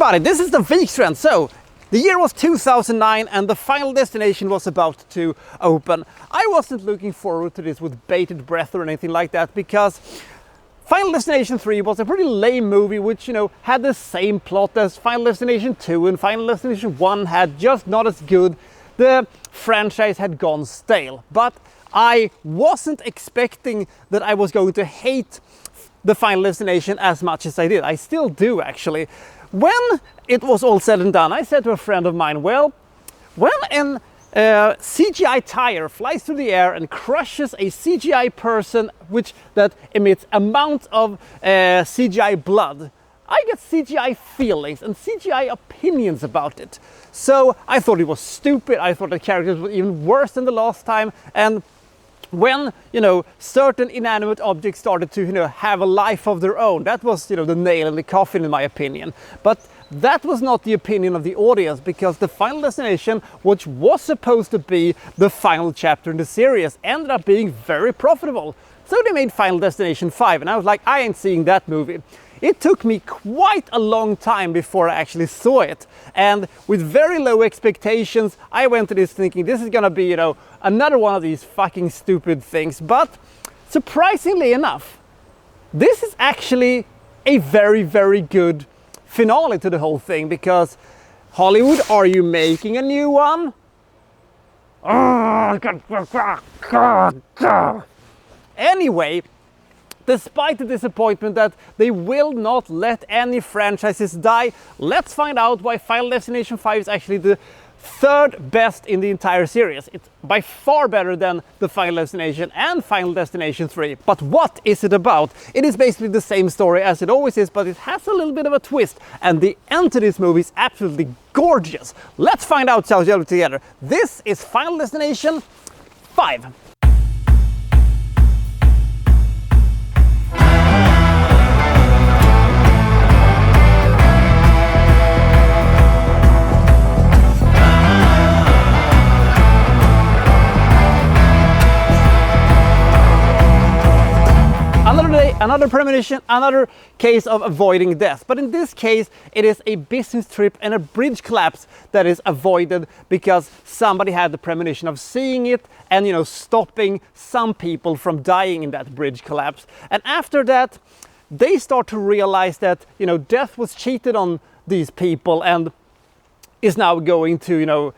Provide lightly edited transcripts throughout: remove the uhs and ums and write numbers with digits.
everybody, this is the Wikstrand. So, the year was 2009 and the Final Destination was about to open. I wasn't looking forward to this with bated breath or anything like that because Final Destination 3 was a pretty lame movie which, had the same plot as Final Destination 2 and Final Destination 1 had just not as good. The franchise had gone stale, but I wasn't expecting that I was going to hate the Final Destination as much as I did. I still do, actually. When it was all said and done, I said to a friend of mine, well, when an CGI tire flies through the air and crushes a CGI person that emits amount of CGI blood, I get CGI feelings and CGI opinions about it. So I thought it was stupid. I thought the characters were even worse than the last time. And when, certain inanimate objects started to, have a life of their own, that was, the nail in the coffin, in my opinion. But that was not the opinion of the audience, because the Final Destination, which was supposed to be the final chapter in the series, ended up being very profitable. So they made Final Destination 5, and I was like, I ain't seeing that movie. It took me quite a long time before I actually saw it. And with very low expectations, I went to this thinking this is gonna be, another one of these fucking stupid things. But surprisingly enough, this is actually a very, very good finale to the whole thing, because Hollywood, are you making a new one? Anyway, despite the disappointment that they will not let any franchises die, let's find out why Final Destination 5 is actually the third best in the entire series. It's by far better than the Final Destination and Final Destination 3. But what is it about? It is basically the same story as it always is, but it has a little bit of a twist. And the end to this movie is absolutely gorgeous. Let's find out, shall we, together. This is Final Destination 5. Another day, another premonition, another case of avoiding death. But in this case, it is a business trip and a bridge collapse that is avoided because somebody had the premonition of seeing it and, stopping some people from dying in that bridge collapse. And after that, they start to realize that, death was cheated on these people and is now going to,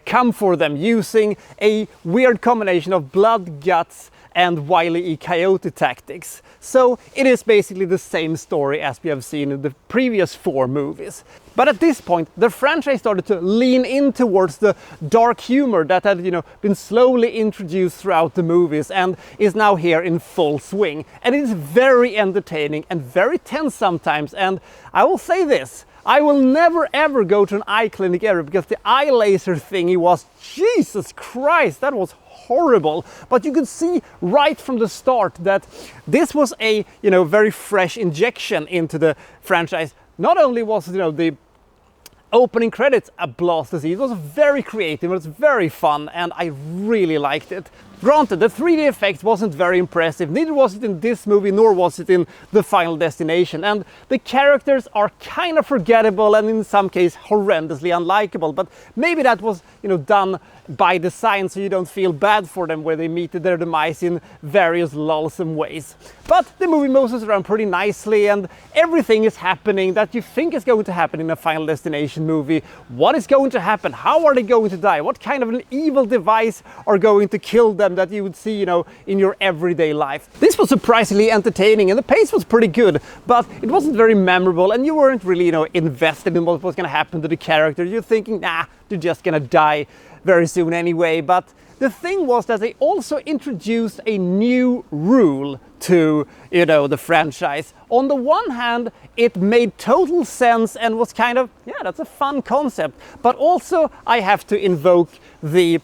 come for them using a weird combination of blood, guts, and Wile E. Coyote tactics. So it is basically the same story as we have seen in the previous 4 movies. But at this point, the franchise started to lean in towards the dark humor that had, been slowly introduced throughout the movies and is now here in full swing. And it is very entertaining and very tense sometimes. And I will say this, I will never ever go to an eye clinic ever, because the eye laser thingy was, Jesus Christ, that was horrible. But you could see right from the start that this was a, very fresh injection into the franchise. Not only was, the opening credits a blast to see, it was very creative, it was very fun, and I really liked it. Granted, the 3D effect wasn't very impressive, neither was it in this movie, nor was it in the Final Destination, and the characters are kind of forgettable and in some cases horrendously unlikable, but maybe that was, done by design so you don't feel bad for them where they meet their demise in various loathsome ways. But the movie moves around pretty nicely and everything is happening that you think is going to happen in a Final Destination movie. What is going to happen? How are they going to die? What kind of an evil device are going to kill them that you would see, in your everyday life? This was surprisingly entertaining and the pace was pretty good, but it wasn't very memorable and you weren't really, invested in what was going to happen to the character. You're thinking, nah, they're just gonna die very soon anyway. But the thing was that they also introduced a new rule to, the franchise. On the one hand, it made total sense and was kind of, yeah, that's a fun concept. But also, I have to invoke the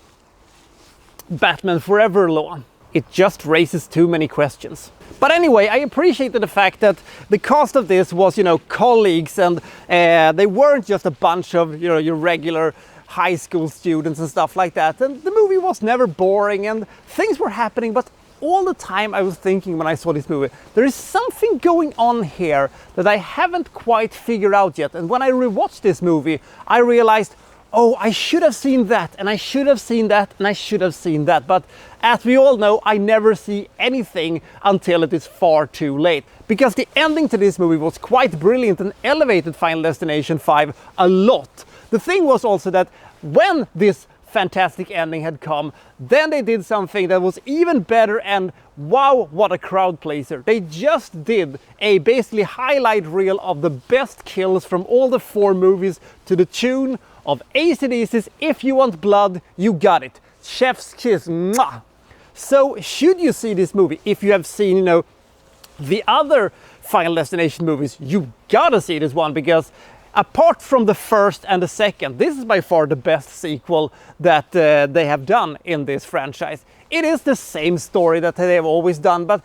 Batman Forever law. It just raises too many questions. But anyway, I appreciated the fact that the cast of this was, colleagues, and they weren't just a bunch of, your regular high school students and stuff like that. And the movie was never boring and things were happening, but all the time I was thinking when I saw this movie, there is something going on here that I haven't quite figured out yet. And when I rewatched this movie, I realized, oh, I should have seen that, and I should have seen that, and I should have seen that. But as we all know, I never see anything until it is far too late. Because the ending to this movie was quite brilliant and elevated Final Destination 5 a lot. The thing was also that when this fantastic ending had come, then they did something that was even better, and wow, what a crowd pleaser. They just did a basically highlight reel of the best kills from all the 4 movies to the tune of AC/DC's If You Want Blood, You Got It. Chef's kiss. Mwah! So should you see this movie, if you have seen, the other Final Destination movies, you gotta see this one, because apart from the first and the second, this is by far the best sequel that they have done in this franchise. It is the same story that they have always done, but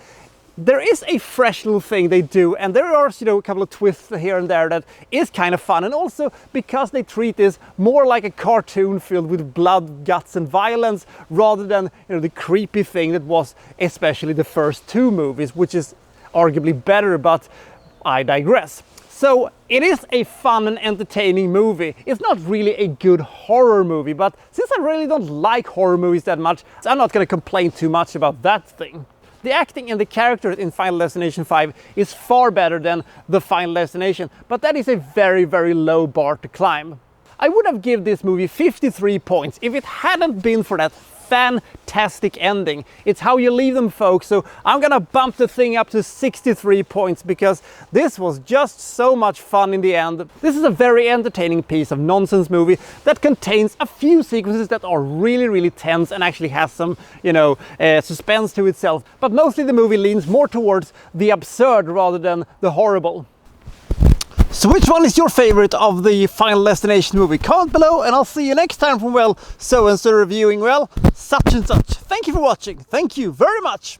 there is a fresh little thing they do, and there are, a couple of twists here and there that is kind of fun. And also because they treat this more like a cartoon filled with blood, guts and violence, rather than, the creepy thing that was especially the first 2 movies, which is arguably better, but I digress. So it is a fun and entertaining movie. It's not really a good horror movie, but since I really don't like horror movies that much, I'm not going to complain too much about that thing. The acting and the characters in Final Destination 5 is far better than the Final Destination, but that is a very, very low bar to climb. I would have given this movie 53 points if it hadn't been for that fantastic ending. It's how you leave them, folks, so I'm gonna bump the thing up to 63 points because this was just so much fun in the end. This is a very entertaining piece of nonsense movie that contains a few sequences that are really, really tense and actually has some, suspense to itself, but mostly the movie leans more towards the absurd rather than the horrible. So which one is your favorite of the Final Destination movie? Comment below and I'll see you next time from, so-and-so reviewing, such and such. Thank you for watching. Thank you very much.